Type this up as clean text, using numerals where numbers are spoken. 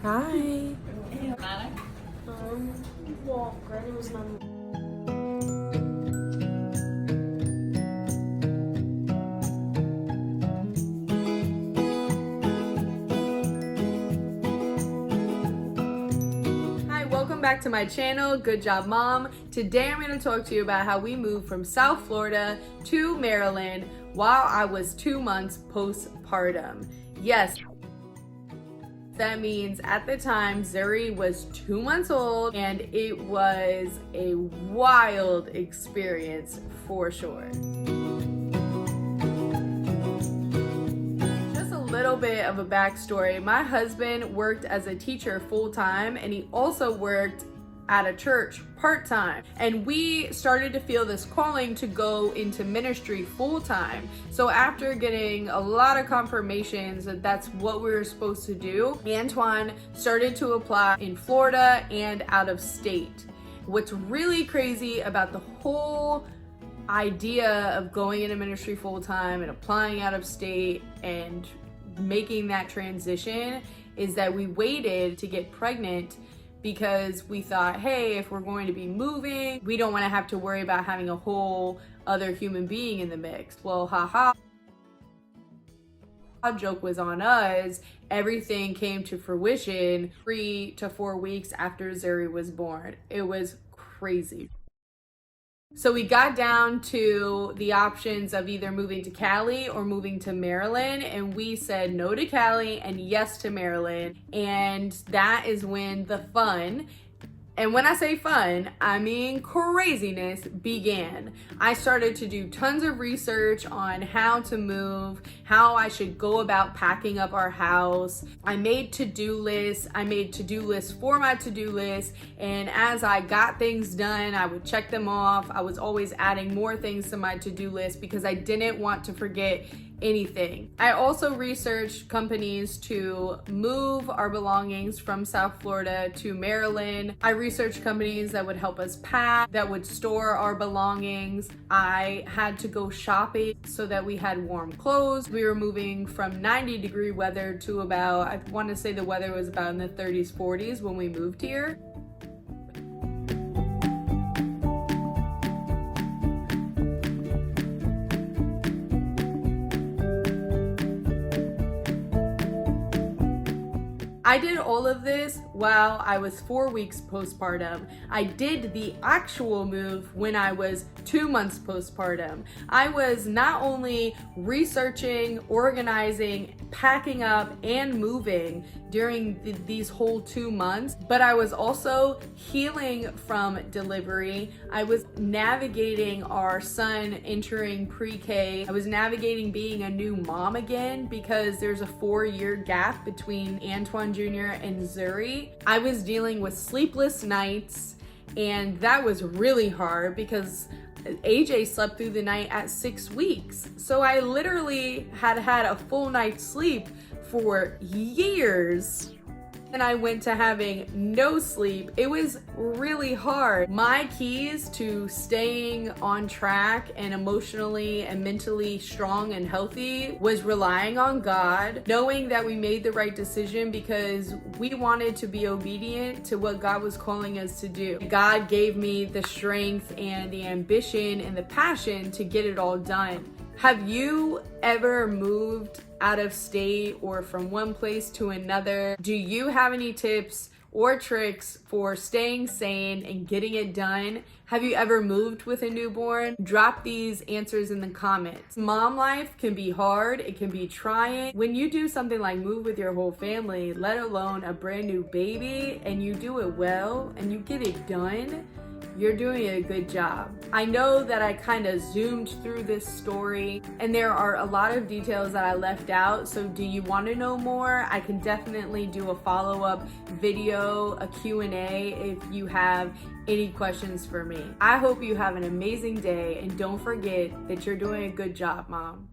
Hi. Well, Granny was not. Hi, welcome back to my channel, Good Job Mom. Today I'm going to talk to you about how we moved from South Florida to Maryland while I was 2 months postpartum. Yes, that means at the time Zuri was 2 months old, and it was a wild experience for sure. Just a little bit of a backstory. My husband worked as a teacher full-time, and he also worked at a church part-time, and we started to feel this calling to go into ministry full-time. So after getting a lot of confirmations that that's what we were supposed to do, Antwan started to apply in Florida and out of state. What's really crazy about the whole idea of going into ministry full-time and applying out of state and making that transition is that we waited to get pregnant because we thought, hey, if we're going to be moving, we don't want to have to worry about having a whole other human being in the mix. Well, haha, joke was on us. Everything came to fruition 3 to 4 weeks after Zuri was born. It was crazy. So we got down to the options of either moving to Cali or moving to Maryland, and we said no to Cali and yes to Maryland. And that is when the fun, and when I say fun, I mean craziness, began. I started to do tons of research on how to move, how I should go about packing up our house. I made to-do lists. I made to-do lists for my to-do list. And as I got things done, I would check them off. I was always adding more things to my to-do list because I didn't want to forget anything. I also researched companies to move our belongings from South Florida to Maryland. I researched companies that would help us pack, that would store our belongings. I had to go shopping so that we had warm clothes. We were moving from 90-degree weather to about, I want to say the weather was about in the 30s, 40s when we moved here. I did all of this while I was 4 weeks postpartum. I did the actual move when I was 2 months postpartum. I was not only researching, organizing, packing up, and moving during these whole 2 months, but I was also healing from delivery. I was navigating our son entering pre-K. I was navigating being a new mom again because there's a 4-year gap between Antwan Jr. and Zuri. I was dealing with sleepless nights, and that was really hard because AJ slept through the night at 6 weeks. So I literally had a full night's sleep for years. And I went to having no sleep. It was really hard. My keys to staying on track and emotionally and mentally strong and healthy was relying on God, knowing that we made the right decision because we wanted to be obedient to what God was calling us to do. God gave me the strength and the ambition and the passion to get it all done. Have you ever moved out of state or from one place to another? Do you have any tips or tricks for staying sane and getting it done? Have you ever moved with a newborn? Drop these answers in the comments. Mom life can be hard, it can be trying. When you do something like move with your whole family, let alone a brand new baby, and you do it well and you get it done, You're doing a good job. I know that I kind of zoomed through this story and there are a lot of details that I left out, so do you want to know more? I can definitely do a follow-up video, a Q&A if you have any questions for me. I hope you have an amazing day and don't forget that you're doing a good job, Mom.